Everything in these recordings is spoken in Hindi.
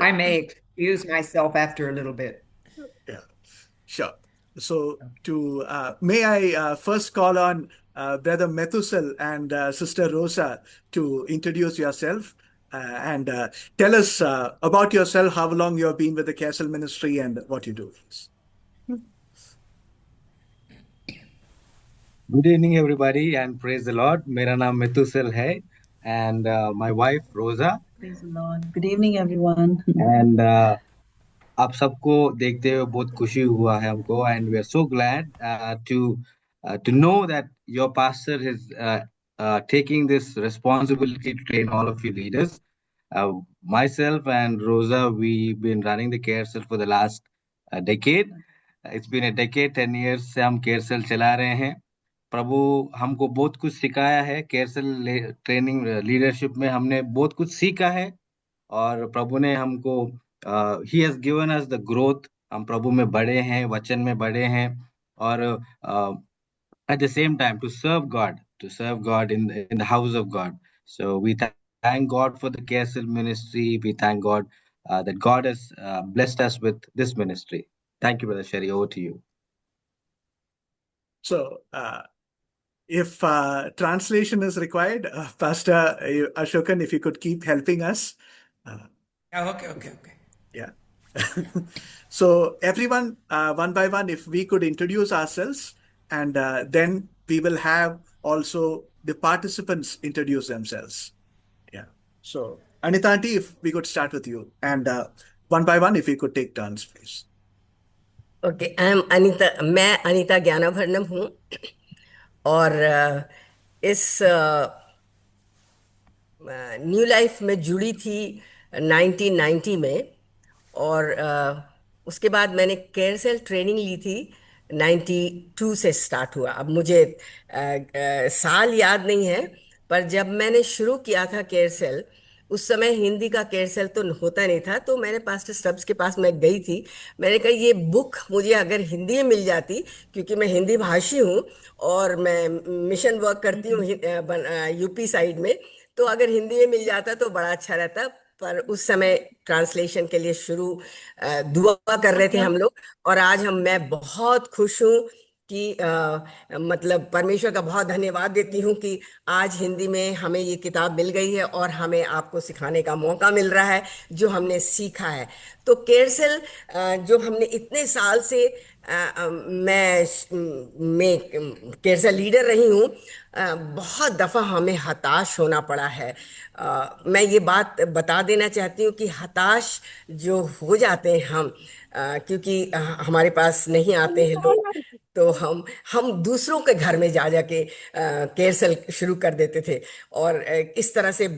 I may excuse myself after a little bit. Yeah, sure. So, may I first call on Brother Methuselah and Sister Rosa to introduce yourself and tell us about yourself, how long you have been with the Castle Ministry, and what you do, please. Good evening, everybody, and praise the Lord. मेरा नाम मितुसल है, and my wife Rosa. Praise the Lord. Good evening, everyone. And आप सबको देखते हुए बहुत खुशी हुआ है हमको, and we are so glad to know that your pastor is taking this responsibility to train all of you leaders. Myself and Rosa, we've been running the care cell for the last decade. It's been a decade, 10 years से हम केयर सेल चला रहे हैं. प्रभु हमको बहुत कुछ सिखाया है. केयर सेल ट्रेनिंग लीडरशिप में हमने बहुत कुछ सीखा है, और प्रभु ने हमको he has given us the growth. हम प्रभु में बड़े हैं, वचन में बड़े हैं, और at the same time to serve God in the house of God. So we thank God for the KSL ministry. We thank God that God has blessed us with this ministry. Thank you, Brother Sherry. Over to you. So, if translation is required, Pastor Ashokan, if you could keep helping us. Okay. Yeah. So, everyone, one by one, if we could introduce ourselves, and then we will have also the participants introduce themselves. Yeah. So, Anita Aunty, if we could start with you, and one by one, if we could take turns, please. Okay, मैं अनीता ज्ञानाभरणम हूँ, और इस न्यू लाइफ में जुड़ी थी 1990 में, और उसके बाद मैंने केयर सेल ट्रेनिंग ली थी. 92 से स्टार्ट हुआ. अब मुझे साल याद नहीं है, पर जब मैंने शुरू किया था केयर सेल, उस समय हिंदी का केयर सेल तो होता नहीं था. तो मैंने पास्टर स्टब्स के पास मैं गई थी. मैंने कहा ये बुक मुझे अगर हिंदी में मिल जाती, क्योंकि मैं हिंदी भाषी हूँ और मैं मिशन वर्क करती हूँ यूपी साइड में, तो अगर हिंदी में मिल जाता तो बड़ा अच्छा रहता. पर उस समय ट्रांसलेशन के लिए दुआ कर रहे थे हम लोग. और आज मैं बहुत खुश हूँ कि मतलब परमेश्वर का बहुत धन्यवाद देती हूँ कि आज हिंदी में हमें ये किताब मिल गई है, और हमें आपको सिखाने का मौका मिल रहा है जो हमने सीखा है. तो केरसेल जो हमने इतने साल से मैं केरसेल लीडर रही हूँ, बहुत दफ़ा हमें हताश होना पड़ा है. मैं ये बात बता देना चाहती हूँ कि हताश जो हो जाते हैं हम, क्योंकि हमारे पास नहीं आते हैं लोग, तो हम दूसरों के घर में जा जाके केयर सेल शुरू कर देते थे. और इस तरह से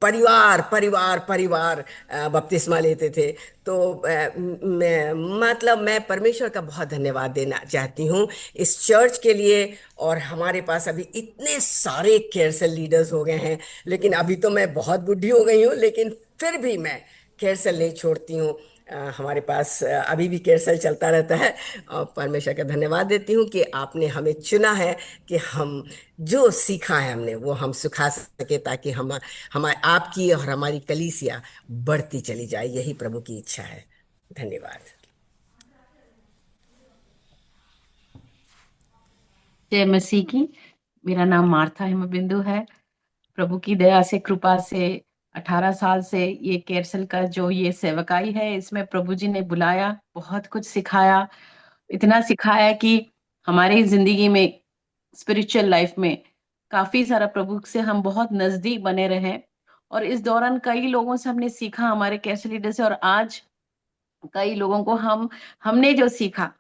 परिवार परिवार परिवार बपतिस्मा लेते थे. तो मैं परमेश्वर का बहुत धन्यवाद देना चाहती हूँ इस चर्च के लिए. और हमारे पास अभी इतने सारे केयर सेल लीडर्स हो गए हैं, लेकिन अभी तो मैं बहुत बुढ़ी हो गई हूँ, लेकिन फिर भी मैं केयर सेल नहीं छोड़ती हूँ. हमारे पास अभी भी केयर सेल चलता रहता है. और परमेश्वर का धन्यवाद देती हूँ कि आपने हमें चुना है कि हम जो सीखा है हमने वो हम सिखा सके, ताकि हमारे आपकी और हमारी कलीसिया बढ़ती चली जाए. यही प्रभु की इच्छा है. धन्यवाद. जय मसीह की. मेरा नाम मार्था हिमबिंदु है. प्रभु की दया से, कृपा से 18 साल से ये केरसल का जो ये सेवकाई है, इसमें प्रभु जी ने बुलाया, बहुत कुछ सिखाया. इतना सिखाया कि हमारी जिंदगी में, स्पिरिचुअल लाइफ में काफी सारा प्रभु से हम बहुत नजदीक बने रहे. और इस दौरान कई लोगों से हमने सीखा, हमारे केरसल लीडर से. और आज कई लोगों को हमने जो सीखा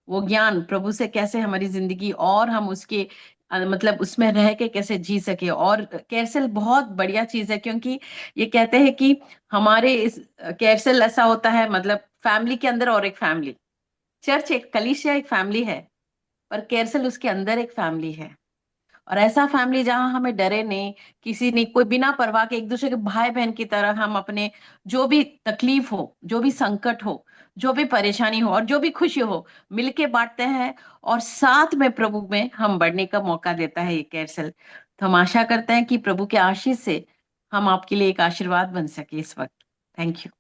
वो ज्ञान प्रभु से, कैसे हमारी जिंदगी और हम उसके मतलब उसमें रह के कैसे जी सके. और केरसेल बहुत बढ़िया चीज है, क्योंकि ये कहते हैं कि हमारे इस केरसेल ऐसा होता है, मतलब फैमिली के अंदर और एक फैमिली. चर्च एक कलीसिया एक फैमिली है, पर केरसेल उसके अंदर एक फैमिली है. और ऐसा फैमिली जहां हमें डरे नहीं, किसी ने कोई बिना परवाह के, एक दूसरे के भाई बहन की तरह हम अपने जो भी तकलीफ हो, जो भी संकट हो, जो भी परेशानी हो और जो भी खुशी हो, मिलके बांटते हैं. और साथ में प्रभु में हम बढ़ने का मौका देता है ये कैरसल. तो हम आशा करते हैं कि प्रभु के आशीष से हम आपके लिए एक आशीर्वाद बन सके इस वक्त. Thank you.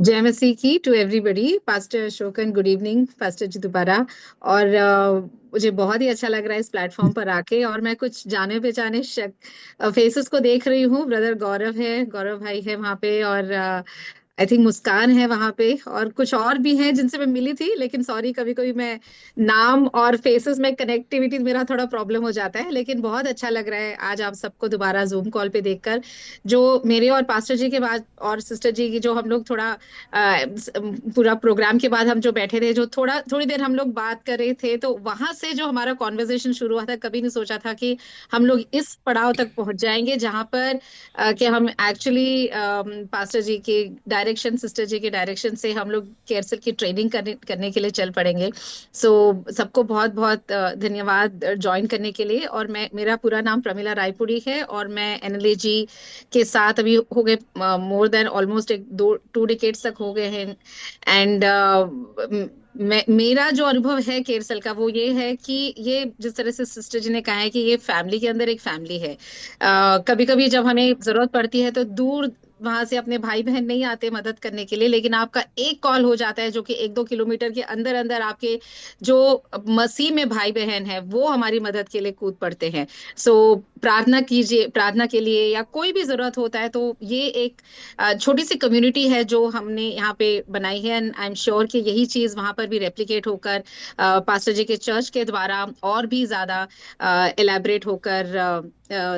जय मसीह की to everybody. Pastor Ashokan, good evening pastor ji दोबारा। और मुझे बहुत ही अच्छा लग रहा है इस प्लेटफॉर्म पर आके, और मैं कुछ जाने पहचाने फेसेस को देख रही हूँ। ब्रदर गौरव है, गौरव भाई है वहाँ पे, और आई थिंक मुस्कान है वहां पे, और कुछ और भी हैं जिनसे मैं मिली थी, लेकिन सॉरी कभी कभी मैं नाम और फेसेस में कनेक्टिविटी मेरा थोड़ा प्रॉब्लम हो जाता है। लेकिन बहुत अच्छा लग रहा है आज आप सबको दोबारा जूम कॉल पे देखकर। जो मेरे और पास्टर जी के बाद और सिस्टर जी की जो हम लोग थोड़ा पूरा प्रोग्राम के बाद हम जो बैठे थे, जो थोड़ी देर हम लोग बात कर रहे थे, तो वहां से जो हमारा कॉन्वर्जेशन शुरू हुआ था, कभी नहीं सोचा था कि हम लोग इस पड़ाव तक पहुंच जाएंगे जहां पर कि हम एक्चुअली पास्टर जी के डायरेक्शन, सिस्टर जी के डायरेक्शन से हम लोग केयरसेल की ट्रेनिंग करने के लिए चल पड़ेंगे। सो सबको बहुत बहुत धन्यवाद ज्वाइन करने के लिए। और मेरा पूरा नाम प्रमिला रायपुरी है, और मैं एनएलएजी के साथ अभी हो गए मोर देन ऑलमोस्ट एक दो 2 डिकेट्स तक हो गए हैं। एंड मेरा जो अनुभव है केरसल का वो ये है कि ये जिस तरह से सिस्टर जी ने कहा है कि ये फैमिली के अंदर एक फैमिली है। कभी कभी जब हमें जरूरत पड़ती है तो दूर वहां से अपने भाई बहन नहीं आते मदद करने के लिए, लेकिन आपका एक कॉल हो जाता है जो कि 1-2 किलोमीटर के अंदर अंदर आपके जो मसीह में भाई बहन है वो हमारी मदद के लिए कूद पड़ते हैं। सो प्रार्थना कीजिए, प्रार्थना के लिए या कोई भी जरूरत होता है तो ये एक छोटी सी कम्युनिटी है जो हमने यहाँ पे बनाई है। एंड आई एम श्योर कि यही चीज वहां पर भी रेप्लिकेट होकर पास्टर जी के चर्च के द्वारा और भी ज्यादा एलैबोरेट होकर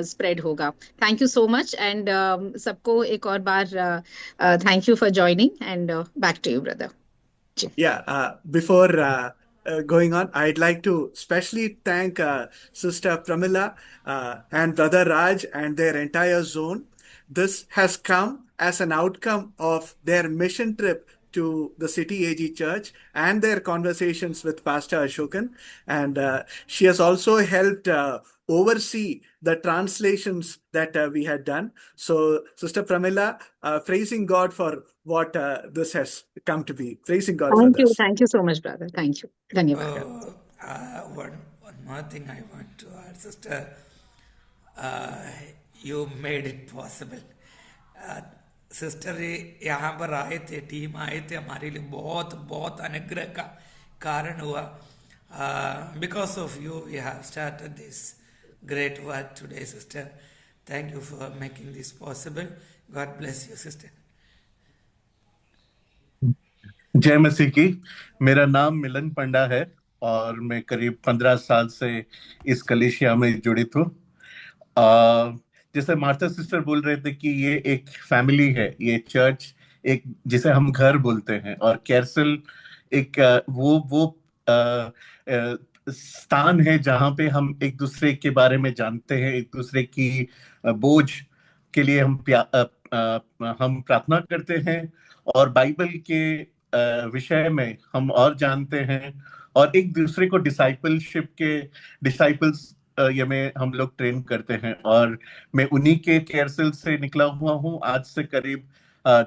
स्प्रेड होगा। Thank you so much, and सबको एक और बार thank you for joining, and back to you brother. Yeah, before going on, I'd like to specially thank Sister Pramila and Brother Raj and their entire zone. This has come as an outcome of their mission trip to the City AG Church and their conversations with Pastor Ashokan. And she has also helped oversee the translations that we had done. So, Sister Pramila, praising God for what this has come to be. Praising God for this. Thank you so much brother, thank you, धन्यवाद। One more thing I want to add, sister. You made it possible. Sister यहाँ पर आए थे, टीम आए थे, हमारे लिए बहुत बहुत अनुग्रह का कारण हुआ। Because of you we have started this great work today sister. Thank you for making this possible. God bless you sister. जय मसीह की। मेरा नाम मिलन पंडा है और मैं करीब 15 साल से इस कलीसिया में जुड़ित हूँ। जैसे मार्था सिस्टर बोल रहे थे कि ये एक फैमिली है, ये चर्च एक जिसे हम घर बोलते हैं, और कैरसल एक वो स्थान है जहाँ पे हम एक दूसरे के बारे में जानते हैं, एक दूसरे की बोझ के लिए हम प्रार्थना करते हैं, और बाइबल के विषय में हम और जानते हैं, और एक दूसरे को डिसाइपल्स ये में हम लोग ट्रेन करते हैं। और मैं उन्हीं के केयरसेल से निकला हुआ हूँ। आज से करीब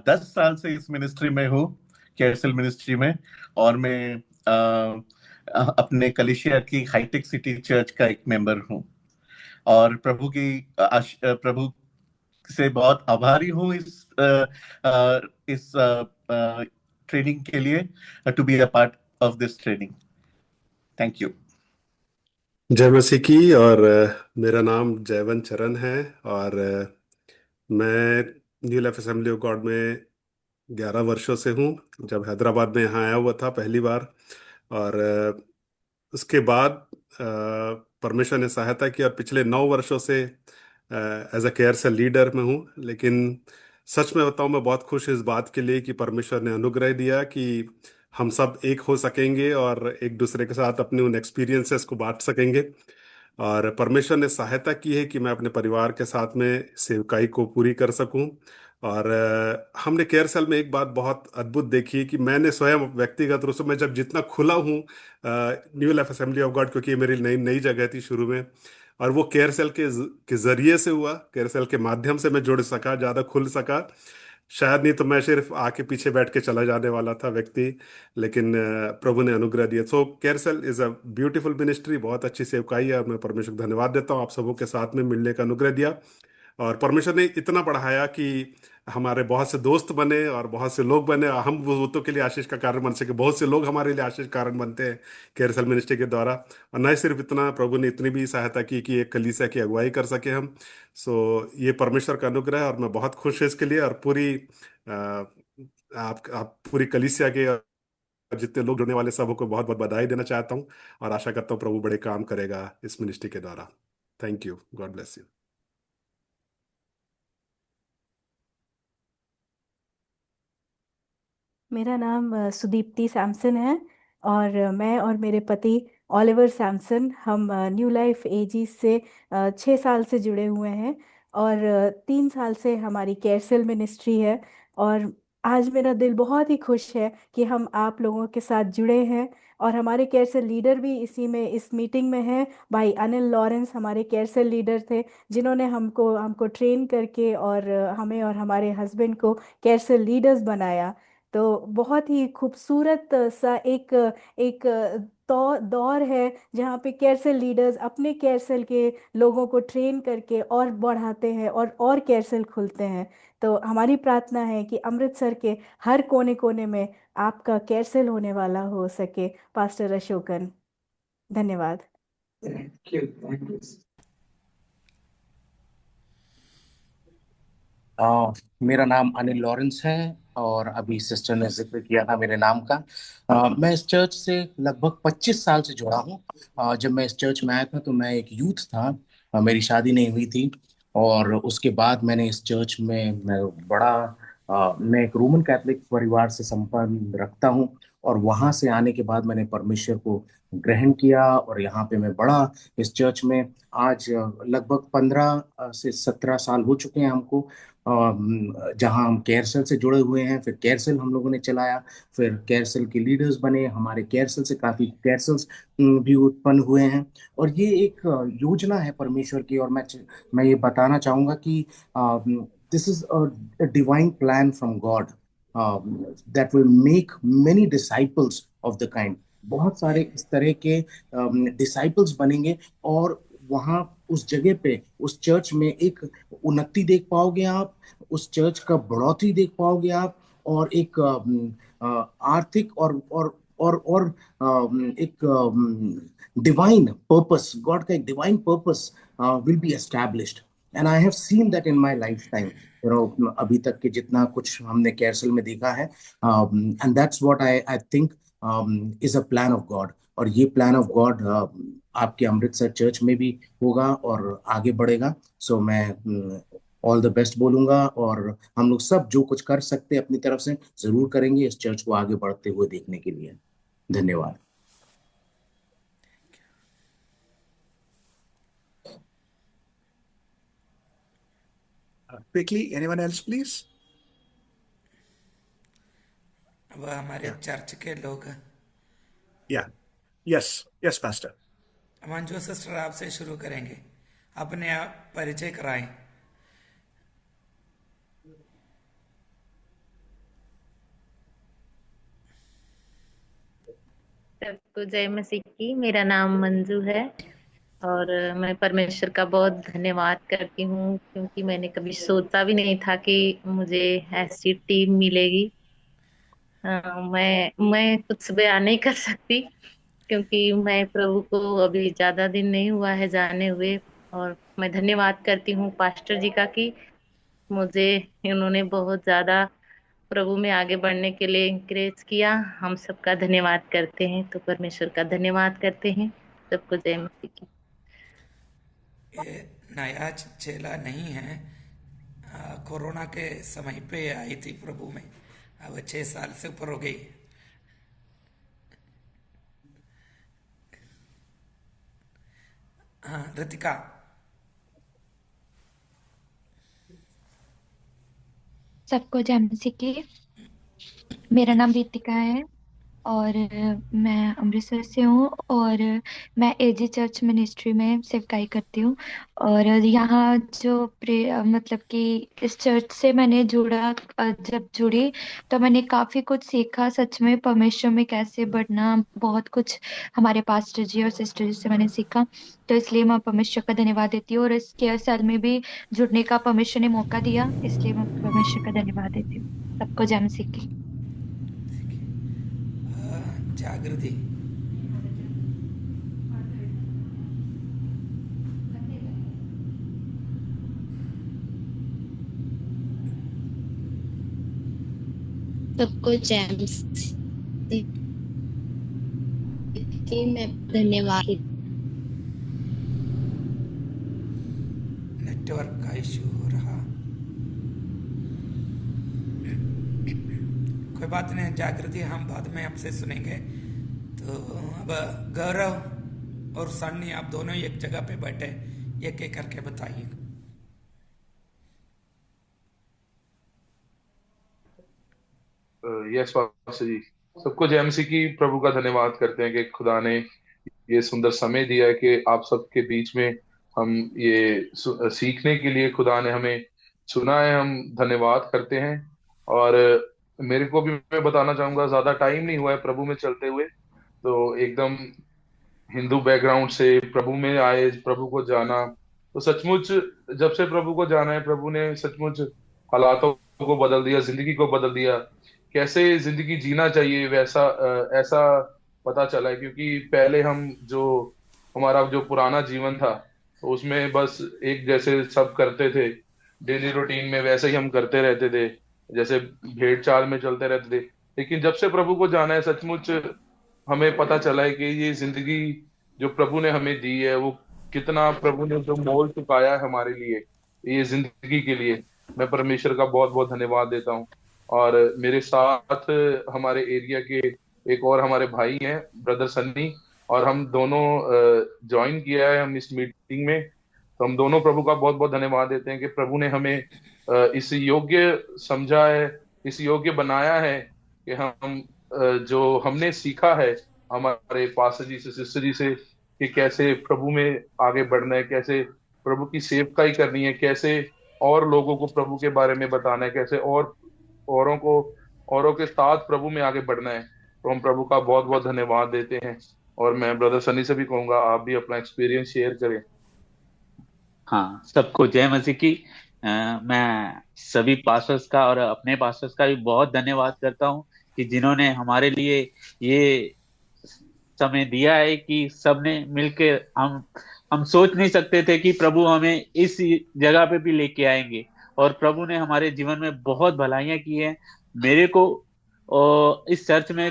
10 साल से इस मिनिस्ट्री में हूँ, केयरसेल मिनिस्ट्री में। और मैं अपने कलीसिया की हाईटेक सिटी चर्च का एक मेंबर हूँ, और प्रभु से बहुत आभारी हूँ इस ट्रेनिंग के लिए, to be a part of this training. Thank you. जय मसीह की। और मेरा नाम जयवंत चरण है, और मैं new life assembly of God में 11 वर्षों से हूँ। जब हैदराबाद में यहाँ आया हुआ था पहली बार, और उसके बाद परमेश्वर ने सहायता की, और पिछले 9 वर्षों से as a care cell leader में हूँ। लेकिन सच में बताऊँ, मैं बहुत खुश इस बात के लिए कि परमेश्वर ने अनुग्रह दिया कि हम सब एक हो सकेंगे और एक दूसरे के साथ अपने उन एक्सपीरियंसेस को बांट सकेंगे। और परमेश्वर ने सहायता की है कि मैं अपने परिवार के साथ में सेवकाई को पूरी कर सकूं। और हमने केयर सेल में एक बात बहुत अद्भुत देखी कि मैंने स्वयं व्यक्तिगत रूप से, मैं जब जितना खुला हूँ new life assembly of God, क्योंकि ये मेरी नई नई जगह थी शुरू में, और वो केयर सेल के जरिए से हुआ, केयर सेल के माध्यम से मैं जुड़ सका, ज़्यादा खुल सका। शायद नहीं तो मैं सिर्फ आके पीछे बैठ के चला जाने वाला था व्यक्ति, लेकिन प्रभु ने अनुग्रह दिया। So care cell is a beautiful ministry, बहुत अच्छी सेवकाई है, और मैं परमेश्वर को धन्यवाद देता हूँ आप सबों के साथ में मिलने का अनुग्रह दिया। और परमेश्वर ने इतना बढ़ाया कि हमारे बहुत से दोस्त बने और बहुत से लोग बने, और हम वो तो के लिए आशीष का कारण बन सके। बहुत से लोग हमारे लिए आशीष का कारण बनते हैं कैरसल मिनिस्ट्री के द्वारा। और न सिर्फ इतना, प्रभु ने इतनी भी सहायता की कि एक कलीसिया की अगुवाई कर सके हम। सो ये परमेश्वर का अनुग्रह है और मैं बहुत खुश हूँ इसके लिए। और पूरी आप पूरी कलीसिया के और जितने लोग जुड़ने वाले सबको बहुत बहुत बधाई देना चाहता हूँ, और आशा करता हूँ प्रभु बड़े काम करेगा इस मिनिस्ट्री के द्वारा। Thank you. God bless you. मेरा नाम सुदीप्ति सैमसन है। और मैं और मेरे पति ओलिवर सैमसन हम न्यू लाइफ एजी से 6 साल से जुड़े हुए हैं। और 3 साल से हमारी केयरसेल मिनिस्ट्री है। और आज मेरा दिल बहुत ही खुश है कि हम आप लोगों के साथ जुड़े हैं। और हमारे केयरसेल लीडर भी इसी में इस मीटिंग में हैं। भाई अनिल लॉरेंस हमारे केयरसेल लीडर थे, जिन्होंने हमको हमको ट्रेन करके और हमें और हमारे हस्बैंड को केयरसेल लीडर्स बनाया। तो बहुत ही खूबसूरत सा एक एक दौर है जहाँ पे केयरसेल लीडर्स अपने केयरसेल के लोगों को ट्रेन करके और बढ़ाते हैं और केयरसेल खुलते हैं। तो हमारी प्रार्थना है कि अमृतसर के हर कोने कोने में आपका केयरसेल होने वाला हो सके। पास्टर अशोकन, धन्यवाद। मेरा नाम अनिल लॉरेंस है, और अभी सिस्टर ने जिक्र किया था मेरे नाम का। मैं इस चर्च से लगभग 25 साल से जुड़ा हूँ। जब मैं इस चर्च में आया था तो मैं एक यूथ था। मेरी शादी नहीं हुई थी, और उसके बाद मैंने इस चर्च में मैं एक रोमन कैथोलिक परिवार से संबंध रखता हूँ। और वहां से आने के बाद मैंने परमेश्वर को ग्रहण किया, और यहाँ पे मैं बढ़ा इस चर्च में। आज लगभग 15 से 17 साल हो चुके हैं हमको, जहां हम केयरसेल से जुड़े हुए हैं। फिर केयरसेल हम लोगों ने चलाया, फिर केयरसेल के लीडर्स बने। हमारे केयरसेल से काफी केयरसेल्स भी उत्पन्न हुए हैं। और ये एक योजना है परमेश्वर की। और मैं ये बताना चाहूंगा कि this is a divine plan from God that will make many disciples of the kind. बहुत सारे इस तरह के डिसाइपल्स बनेंगे, और वहाँ उस जगह पे, उस चर्च में एक उन्नति देख पाओगे आप, उस चर्च का बढ़ोतरी देख पाओगे आप। और एक आर्थिक और एक डिवाइन पर्पस, गॉड का एक divine purpose will be established. And I have seen that in my life time, अभी तक के जितना कुछ हमने कैरसल में देखा है। And that's what I think is a plan of God. और ये प्लान ऑफ गॉड आपके अमृतसर चर्च में भी होगा और आगे बढ़ेगा। सो मैं ऑल द बेस्ट बोलूंगा, और हम लोग सब जो कुछ कर सकते हैं अपनी तरफ से जरूर करेंगे इस चर्च को आगे बढ़ते हुए देखने के लिए। धन्यवाद। Quickly, anyone else, please? वह हमारे चर्च के लोग। Yeah. Yes, Pastor. Manju sister, आपसे शुरू करेंगे। अपने आप परिचय कराएं। सबको जय मसीह की। मेरा नाम मंजू है, और मैं परमेश्वर का बहुत धन्यवाद करती हूँ, क्योंकि मैंने कभी सोचा भी नहीं था कि मुझे ऐसी टीम मिलेगी। मैं कुछ बयान नहीं कर सकती, क्योंकि मैं प्रभु को अभी ज्यादा दिन नहीं हुआ है जाने हुए। और मैं धन्यवाद करती हूँ पास्टर जी का, कि मुझे उन्होंने बहुत ज्यादा प्रभु में आगे बढ़ने के लिए इंकरेज किया। हम सबका धन्यवाद करते हैं, तो परमेश्वर का धन्यवाद करते हैं। सबको जय मसीह की। ये नया चेला नहीं है, कोरोना के समय पे आई थी प्रभु में। अब 6 साल से ऊपर हो गई। हाँ, रितिका। सबको जय मसीह की। मेरा नाम रितिका है, और मैं अमृतसर से हूँ और मैं एजी चर्च मिनिस्ट्री में सेवकाई करती हूँ। और यहाँ जो मतलब कि इस चर्च से मैंने जब जुड़ी तो मैंने काफी कुछ सीखा। सच में परमेश्वर में कैसे बढ़ना, बहुत कुछ हमारे पास्टर जी और सिस्टर जी से मैंने सीखा। तो इसलिए मैं परमेश्वर का धन्यवाद देती हूँ, और इस केयर सेल में भी जुड़ने का परमेश्वर ने मौका दिया, इसलिए मैं परमेश्वर का धन्यवाद देती हूँ। सबको जय मसीह की। जागृति। सबको जय मसीह की। मैं धन्यवाद। नेटवर्क का इशू हो रहा, कोई बात नहीं जागृति, हम बाद में आपसे सुनेंगे। तो अब गौरव और सन्नी आप दोनों एक जगह पे बैठे, एक एक करके बताइए। यस पास्टर जी, सबको जय मसीह की। प्रभु का धन्यवाद करते हैं कि खुदा ने ये सुंदर समय दिया है कि आप सबके बीच में हम ये सीखने के लिए खुदा ने हमें चुना है। हम धन्यवाद करते हैं। और मेरे को भी मैं बताना चाहूंगा, ज्यादा टाइम नहीं हुआ है प्रभु में चलते हुए, तो एकदम हिंदू बैकग्राउंड से प्रभु में आए, प्रभु को जाना, तो सचमुच जब से प्रभु को जाना है, प्रभु ने सचमुच हालातों को बदल दिया, जिंदगी को बदल दिया। कैसे जिंदगी जीना चाहिए वैसा ऐसा पता चला है। क्योंकि पहले हमारा जो पुराना जीवन था, तो उसमें बस एक जैसे सब करते थे, डेली रूटीन में वैसे ही हम करते रहते थे, जैसे भेड़ चाल में चलते रहते थे। लेकिन जब से प्रभु को जाना है, सचमुच हमें पता चला है कि ये जिंदगी जो प्रभु ने हमें दी है, वो कितना प्रभु ने जो मोल चुकाया है हमारे लिए, ये जिंदगी के लिए। मैं परमेश्वर का बहुत बहुत धन्यवाद देता हूँ। और मेरे साथ हमारे एरिया के एक और हमारे भाई हैं, ब्रदर सन्नी, और हम दोनों ज्वाइन किया है हम इस मीटिंग में। तो हम दोनों प्रभु का बहुत बहुत धन्यवाद देते हैं कि प्रभु ने हमें इस योग्य समझा है, इस योग्य बनाया है कि हम जो हमने सीखा है हमारे पास्टर जी से, सिस्टर जी से, कि कैसे प्रभु में आगे बढ़ना है, कैसे प्रभु की सेवकाई करनी है, कैसे और लोगों को प्रभु के बारे में बताना है, कैसे औरों के साथ प्रभु में आगे बढ़ना है। तो हम प्रभु का बहुत बहुत धन्यवाद देते हैं। और मैं ब्रदर सनी से भी कहूंगा, आप भी अपना एक्सपीरियंस शेयर करें। हाँ, सबको जय मसीह की। मैं सभी पास्टर्स का और अपने पास्टर्स का भी बहुत धन्यवाद करता हूँ कि जिन्होंने हमारे लिए ये समय दिया है कि सबने मिलकर हम सोच नहीं सकते थे कि प्रभु हमें इस जगह पे भी लेके आएंगे, और प्रभु ने हमारे जीवन में बहुत भलाइयां की हैं। मेरे को इस चर्च में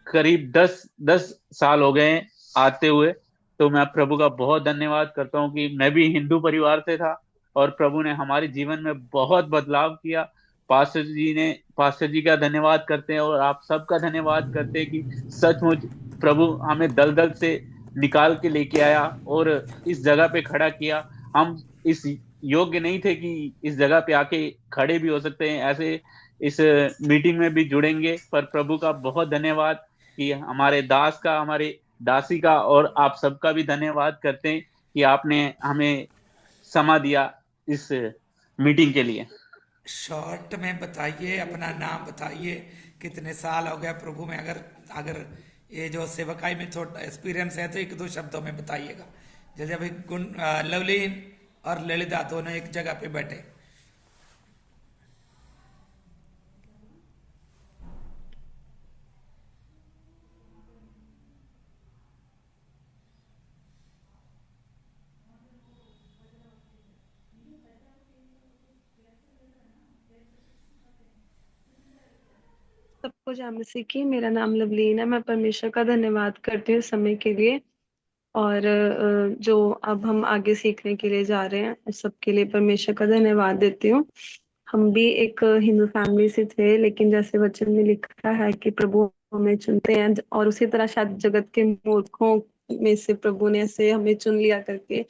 करीब 10 साल हो गए हैं आते हुए। तो मैं प्रभु का बहुत धन्यवाद करता हूँ कि मैं भी हिंदू परिवार से था और प्रभु ने हमारे जीवन में बहुत बदलाव किया। पास्टर जी का धन्यवाद करते हैं और आप सबका धन्यवाद करते हैं कि सचमुच प्रभु हमें दलदल से निकाल के लेके आया और इस जगह पे खड़ा किया। हम इस योग्य नहीं थे कि इस जगह पे आके खड़े भी हो सकते हैं, ऐसे इस मीटिंग में भी जुड़ेंगे। पर प्रभु का बहुत धन्यवाद कि हमारे दास का, हमारे दासी का और आप सबका भी धन्यवाद करते हैं कि आपने हमें समय दिया इस मीटिंग के लिए। शॉर्ट में बताइए, अपना नाम बताइए, कितने साल हो गया प्रभु में। अगर ये जो सेवकाई में थोड़ा एक्सपीरियंस है तो 1-2 शब्दों में बताइएगा। जैसे अभी लवलीन और ललिता दोनों एक जगह पे बैठे। सबको जय मसीह की। मेरा नाम लवलीन है। मैं परमेश्वर का धन्यवाद करती हूँ इस समय के लिए, और जो अब हम आगे सीखने के लिए जा रहे हैं, उस सब के लिए परमेश्वर का धन्यवाद देती हूँ। हम भी एक हिंदू फैमिली से थे, लेकिन जैसे वचन में लिखा है कि प्रभु हमें चुनते हैं, और उसी तरह शायद जगत के मूर्खों में से प्रभु ने ऐसे हमें चुन लिया करके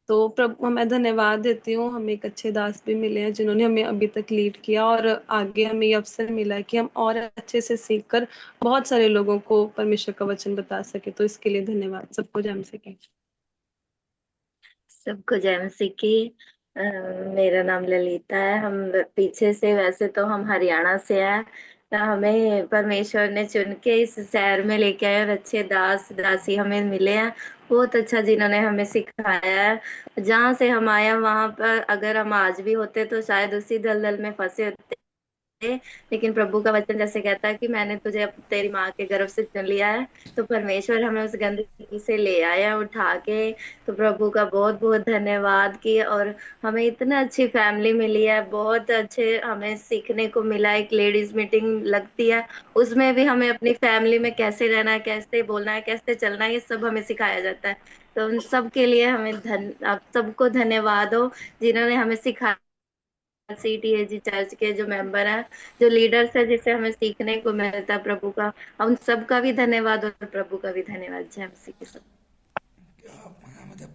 तो प्रभु मैं धन्यवाद देती हूँ, हमें एक अच्छे दास भी मिले हैं जिन्होंने हमें अभी तक लीड किया, और आगे हमें ये अवसर मिला है कि हम और अच्छे से सीख कर बहुत सारे लोगों को परमेश्वर का वचन बता सके। तो इसके लिए धन्यवाद। सबको जय मसीह की। सबको जय मसीह की। मेरा नाम ललिता है। हम पीछे से, वैसे तो हम हरियाणा से हैं, तो हमें परमेश्वर ने चुन के इस शहर में लेके आए और अच्छे दास दासी हमें मिले हैं, बहुत अच्छा, जिन्होंने हमें सिखाया है। जहाँ से हम आए हैं वहां पर अगर हम आज भी होते तो शायद उसी दलदल में फंसे होते। लेकिन प्रभु का वचन जैसे कहता है कि मैंने तुझे तेरी माँ के गर्भ से चुन लिया है, तो परमेश्वर हमें उस गंदगी से ले आया उठा के। तो प्रभु का बहुत बहुत धन्यवाद कि, और हमें इतना अच्छी फैमिली मिली है, बहुत अच्छे हमें सीखने को मिला। एक लेडीज मीटिंग लगती है, उसमें भी हमें अपनी फैमिली में कैसे रहना है, कैसे बोलना है, कैसे चलना है, ये सब हमें सिखाया जाता है। तो उन सब के लिए हमें आप सबको धन्यवाद हो जिन्होंने हमें सिखाया। सीटीएजी चर्च के जो मेंबर हैं, जो लीडर्स है, जिससे हमें सीखने को मिलता है प्रभु का, उन सबका भी धन्यवाद और प्रभु का भी धन्यवाद। जय मसीह की। सब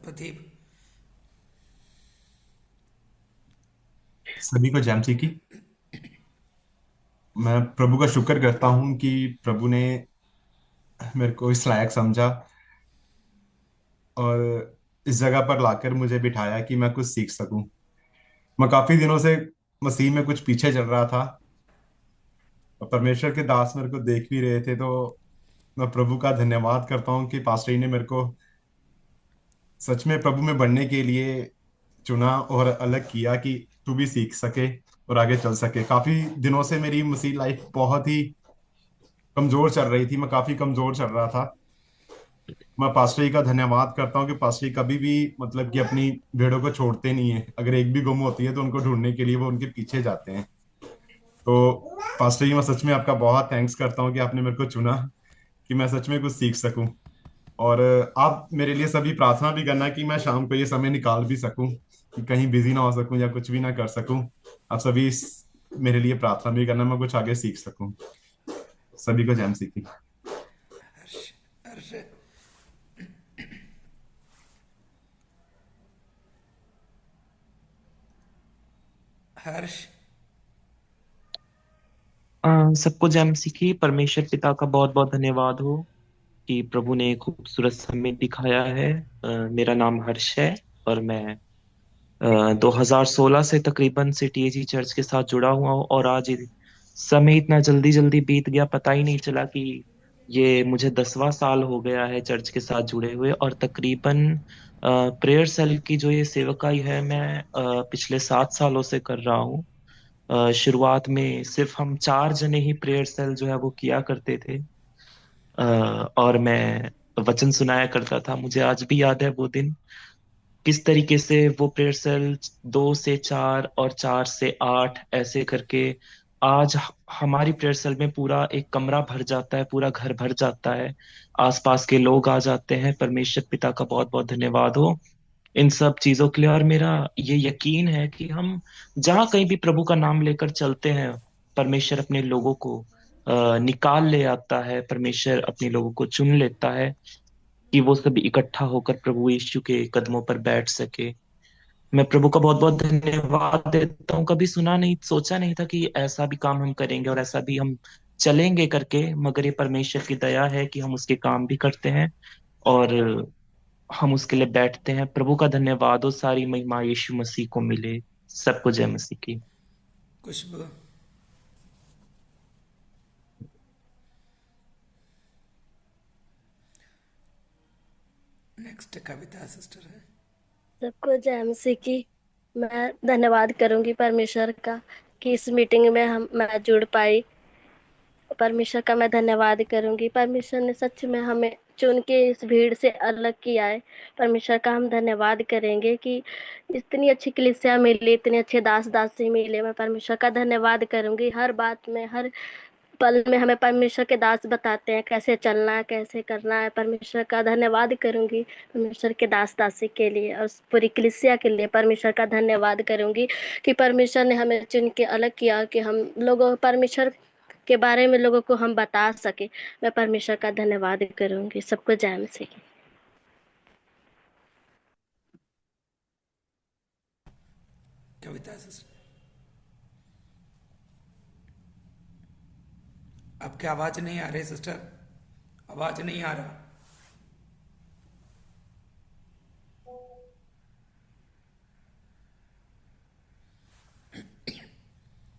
प्रदीप। सभी को जय मसीह की। मैं प्रभु का शुक्र करता हूँ कि प्रभु ने मेरे को इस लायक समझा और इस जगह पर लाकर मुझे बिठाया कि मैं कुछ सीख सकूं। मैं काफी दिनों से मसीह में कुछ पीछे चल रहा था और परमेश्वर के दास मेरे को देख भी रहे थे, तो मैं प्रभु का धन्यवाद करता हूँ कि पास्टर जी ने मेरे को सच में प्रभु में बढ़ने के लिए चुना और अलग किया कि तू भी सीख सके और आगे चल सके। काफी दिनों से मेरी मसीह लाइफ बहुत ही कमजोर चल रही थी, मैं काफी कमजोर चल रहा था। मैं पास्टर जी का धन्यवाद करता हूँ कि पास्टर जी कभी भी मतलब कि अपनी भेड़ों को छोड़ते नहीं है। अगर एक भी गुम होती है तो उनको ढूंढने के लिए वो उनके पीछे जाते हैं। तो पास्टर जी मैं सच में आपका बहुत थैंक्स करता हूँ कि आपने मेरे को चुना कि मैं सच में कुछ सीख सकूं। और आप मेरे लिए सभी प्रार्थना भी करना कि मैं शाम को ये समय निकाल भी सकूं, कि कहीं बिजी ना हो सकूं या कुछ भी ना कर सकूं। आप सभी मेरे लिए प्रार्थना भी करना, मैं कुछ आगे सीख सकूं। सभी को जय मसीह की। हर्ष। हर्ष। सबको जय मसीह की। परमेश्वर पिता का बहुत बहुत धन्यवाद हो कि प्रभु ने एक खूबसूरत समय दिखाया है। मेरा नाम हर्ष है और मैं 2016 से तकरीबन सीटीएजी चर्च के साथ जुड़ा हुआ हूँ, और आज समय इतना जल्दी जल्दी बीत गया, पता ही नहीं चला कि ये मुझे 10वां साल हो गया है चर्च के साथ जुड़े हुए। और तकरीबन प्रेयर सेल की जो ये सेवकाई है, मैं पिछले 7 सालों से कर रहा हूँ। शुरुआत में सिर्फ हम 4 जने ही प्रेयर सेल जो है वो किया करते थे, और मैं वचन सुनाया करता था। मुझे आज भी याद है वो दिन, किस तरीके से वो प्रेयर सेल 2 से 4 और 4 से 8 ऐसे करके आज हमारी प्रेयर सेल में पूरा एक कमरा भर जाता है, पूरा घर भर जाता है, आसपास के लोग आ जाते हैं। परमेश्वर पिता का बहुत बहुत धन्यवाद हो इन सब चीजों के लिए। और मेरा ये यकीन है कि हम जहाँ कहीं भी प्रभु का नाम लेकर चलते हैं, परमेश्वर अपने लोगों को निकाल ले आता है, परमेश्वर अपने लोगों को चुन लेता है कि वो सभी इकट्ठा होकर प्रभु यीशु के कदमों पर बैठ सके। मैं प्रभु का बहुत बहुत धन्यवाद देता हूँ। कभी सुना नहीं, सोचा नहीं था कि ऐसा भी काम हम करेंगे और ऐसा भी हम चलेंगे करके, मगर ये परमेश्वर की दया है कि हम उसके काम भी करते हैं और हम उसके लिए बैठते हैं। प्रभु का धन्यवाद हो। सारी महिमा यीशु मसीह को मिले। सबको जय मसीह की। खुशबू। नेक्स्ट कविता सिस्टर है। सबको जय मसीह की। मैं धन्यवाद करूंगी परमेश्वर का कि इस मीटिंग में मैं जुड़ पाई। परमेश्वर का मैं धन्यवाद करूंगी। परमेश्वर ने सच में हमें चुन के इस भीड़ से अलग किया है। परमेश्वर का हम धन्यवाद करेंगे कि इतनी अच्छी कलीसिया मिली, इतने अच्छे दास दासी मिले। मैं परमेश्वर का धन्यवाद करूंगी। हर बात में, हर पल में हमें परमेश्वर के दास बताते हैं कैसे चलना है, कैसे करना है। परमेश्वर का धन्यवाद करूंगी, परमेश्वर के दास दासी के लिए और पूरी कलीसिया के लिए परमेश्वर का धन्यवाद करूंगी कि परमेश्वर ने हमें चुन के अलग किया कि हम लोगों परमेश्वर के बारे में लोगों को हम बता सके। मैं परमेश्वर का धन्यवाद करूंगी। सबको जय मसीह की। कविता सिस्टर, आपकी आवाज नहीं आ रही सिस्टर, आवाज नहीं आ रहा।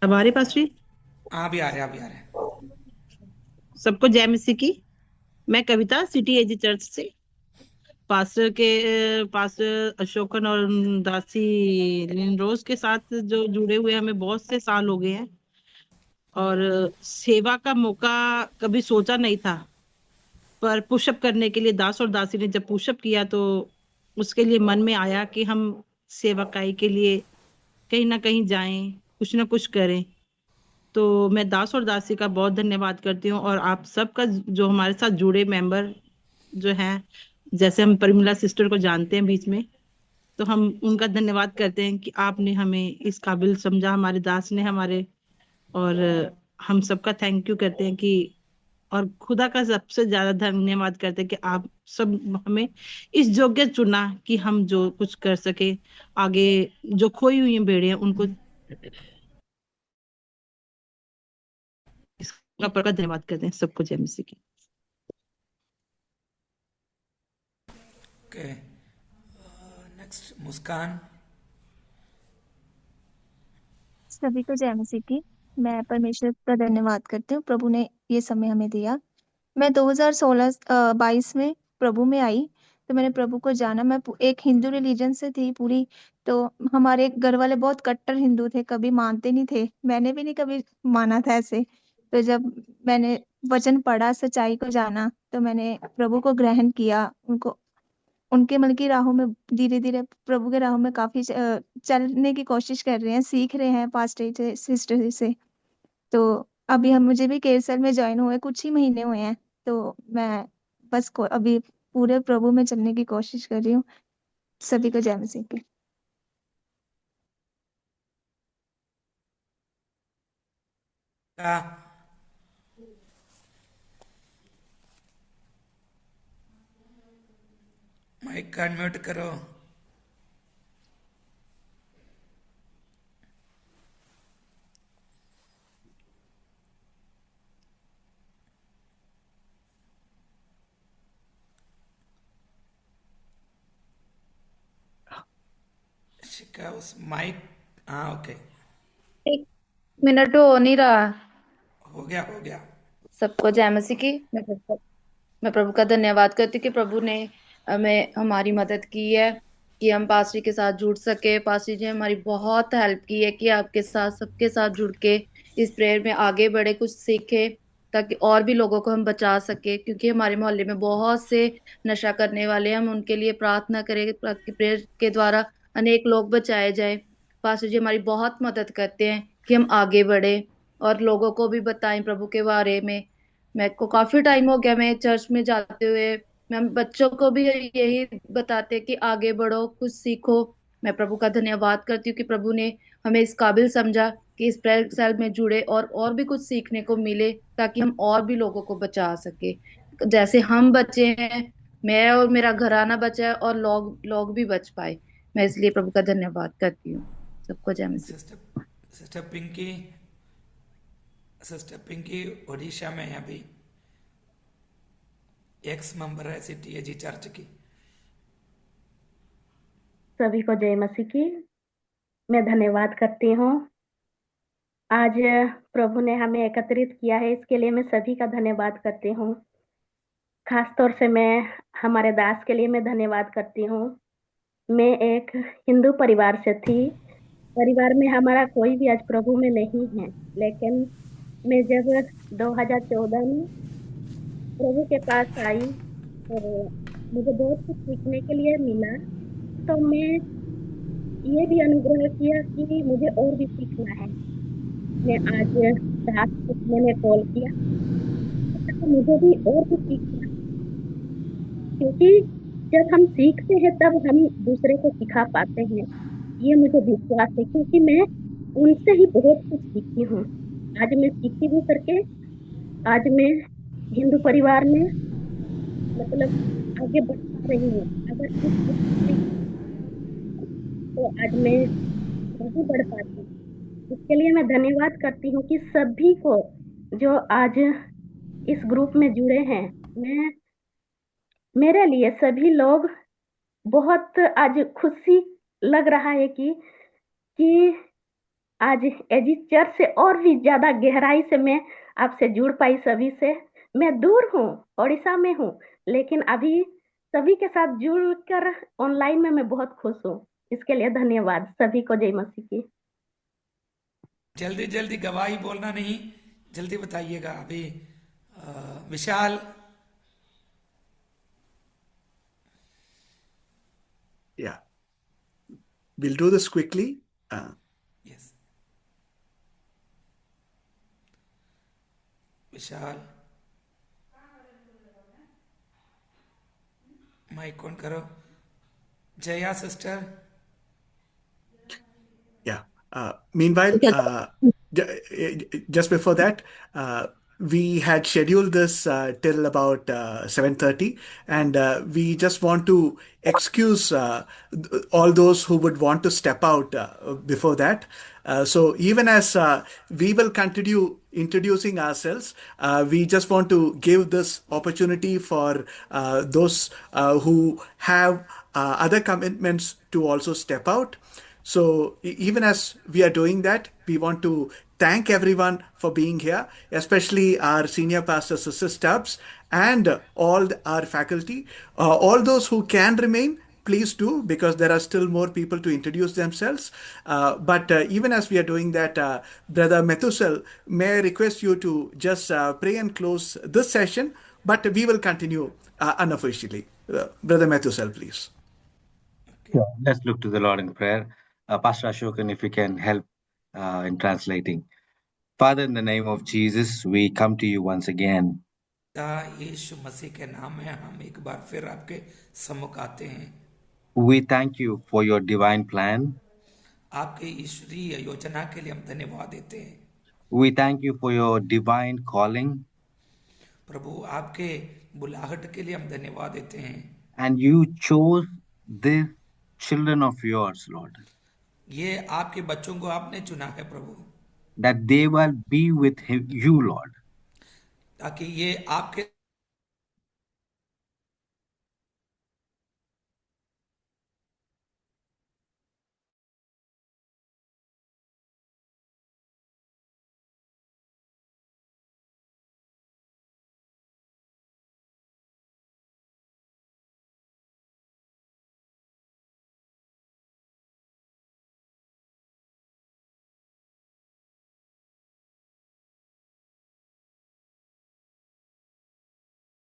हमारे पास भी हाँ भी आ रहे, अभी आ रहे। सबको जय मसीह की। मैं कविता सिटी एजी चर्च से पास्टर अशोकन और दासी लिंडरोज के साथ जो जुड़े हुए हमें बहुत से साल हो गए हैं, और सेवा का मौका कभी सोचा नहीं था, पर पुशअप करने के लिए दास और दासी ने जब पुशअप किया तो उसके लिए मन में आया कि हम सेवकाई के लिए कहीं ना कहीं जाएं, कुछ ना कुछ करें। तो मैं दास और दासी का बहुत धन्यवाद करती हूँ, और आप सबका जो हमारे साथ जुड़े मेंबर जो हैं, जैसे हम परिमला सिस्टर को जानते हैं बीच में, तो हम उनका धन्यवाद करते हैं कि आपने हमें इस काबिल समझा, हमारे दास ने हमारे, और हम सबका थैंक यू करते हैं कि, और खुदा का सबसे ज्यादा धन्यवाद करते हैं कि आप सब हमें इस योग्य चुना कि हम जो कुछ कर सके आगे, जो खोई हुई भेड़े हैं उनको इसका प्रकार धन्यवाद करते हैं। सबको जय मसीह की। ओके, नेक्स्ट मुस्कान। सभी को जय मसीह की। मैं परमेश्वर का धन्यवाद करती हूँ, प्रभु ने ये समय हमें दिया। मैं 2016-22 में प्रभु में आई, तो मैंने प्रभु को जाना। मैं एक हिंदू रिलीजन से थी पूरी, तो हमारे घर वाले बहुत कट्टर हिंदू थे, कभी मानते नहीं थे, मैंने भी नहीं कभी माना था ऐसे। तो जब मैंने वचन पढ़ा, सच्चाई को जाना, तो मैंने प्रभु को ग्रहण किया। उनके मन की राहों में धीरे धीरे, प्रभु के राहों में काफी चलने की कोशिश कर रहे हैं, सीख रहे हैं पास्टर से, सिस्टर से। तो अभी हम मुझे भी केरसल में ज्वाइन हुए कुछ ही महीने हुए हैं, तो मैं बस अभी पूरे प्रभु में चलने की कोशिश कर रही हूँ। सभी को जय मसीह की। माइक का अनम्यूट करो। शिका उस माइक, हाँ ओके, एक मिनट हो नहीं रहा। हो गया हो गया। सबको जय मसीह की। मैं प्रभु का धन्यवाद करती हूँ कि प्रभु ने हमें हमारी मदद की है कि हम पास्टर के साथ जुड़ सके। पास्टर जी ने हमारी बहुत हेल्प की है कि आपके साथ, सबके साथ जुड़ के इस प्रेयर में आगे बढ़े, कुछ सीखे, ताकि और भी लोगों को हम बचा सके, क्योंकि हमारे मोहल्ले में बहुत से नशा करने वाले हैं। हम उनके लिए प्रार्थना करें ताकि प्रेयर के द्वारा अनेक लोग बचाए जाए। पास्टर जी हमारी बहुत मदद करते हैं कि हम आगे बढ़े और लोगों को भी बताएं प्रभु के बारे में। मेरे को काफी टाइम हो गया मैं चर्च में जाते हुए, मैं बच्चों को भी यही बताते हैं कि आगे बढ़ो, कुछ सीखो। मैं प्रभु का धन्यवाद करती हूँ कि प्रभु ने हमें इस काबिल समझा कि इस प्रेयर सेल में जुड़े और भी कुछ सीखने को मिले, ताकि हम और भी लोगों को बचा सके। जैसे हम बचे हैं, मैं और मेरा घराना बचा है, और लोग भी बच पाए। मैं इसलिए प्रभु का धन्यवाद करती हूँ। सबको जय मसीह। सिस्टर पिंकी ओडिशा में अभी एक्स मेंबर है सिटी एजी चर्च की। सभी को जय मसीह की। मैं धन्यवाद करती हूँ, आज प्रभु ने हमें एकत्रित किया है, इसके लिए मैं सभी का धन्यवाद करती हूँ। खास तौर से मैं हमारे दास के लिए मैं धन्यवाद करती हूँ। मैं एक हिंदू परिवार से थी, परिवार में हमारा कोई भी आज प्रभु में नहीं है, लेकिन मैं जब 2014 में प्रभु के पास आई तो मुझे बहुत कुछ सीखने के लिए मिला। तो मैं ये भी अनुग्रह किया कि मुझे और भी सीखना है। मैं आज दास को मैंने कॉल किया तो मुझे भी और भी सीखना, क्योंकि जब हम सीखते हैं तब हम दूसरे को सिखा पाते हैं। ये मुझे विश्वास है, क्योंकि मैं उनसे ही बहुत कुछ सीखी हूँ। आज मैं सीखी हूँ करके आज मैं हिंदू परिवार में मतलब आगे बढ़ रही हूँ। अगर कुछ तो आज मैं आगे बढ़ पाती। इसके लिए मैं धन्यवाद करती हूँ कि सभी को जो आज इस ग्रुप में जुड़े हैं। मेरे लिए सभी लोग बहुत आज खुशी लग रहा है कि आज एजी चर्च से और भी ज्यादा गहराई से मैं आपसे जुड़ पाई सभी से। मैं दूर हूँ, ओडिशा में हूँ, लेकिन अभी सभी के साथ जुड़कर ऑनलाइन में मैं बहुत खुश हूँ। इसके लिए धन्यवाद सभी को। जय मसीह की। जल्दी जल्दी गवाही बोलना नहीं, जल्दी बताइएगा। अभी Vishal. Yeah, we'll do this quickly. Yes, Vishal mike on करो। Jaya sister. Yeah. Meanwhile, just before that, we had scheduled this till about 7:30, and we just want to excuse all those who would want to step out before that. So even as we will continue introducing ourselves, we just want to give this opportunity for those who have other commitments to also step out. So even as we are doing that, we want to thank everyone for being here, especially our senior pastors, Sister Stubbs, and all our faculty. All those who can remain, please do, because there are still more people to introduce themselves. But even as we are doing that, Brother Methusel, may I request you to just pray and close this session, but we will continue unofficially. Brother Methusel, please. Sure. Let's look to the Lord in prayer. Pastor Ashokan, if you can help in translating. Father, in the name of Jesus, we come to you once again. यीशु मसीह के नाम में हम एक बार फिर आपके सम्मुख आते हैं। We thank you for your divine plan. आपके ईश्वरीय योजना के लिए हम धन्यवाद देते हैं। We thank you for your divine calling. प्रभु आपके बुलाहट के लिए हम धन्यवाद देते हैं। And you chose these children of yours, Lord, ये आपके बच्चों को आपने चुना है प्रभु, that they will be with you, Lord. ताकि ये आपके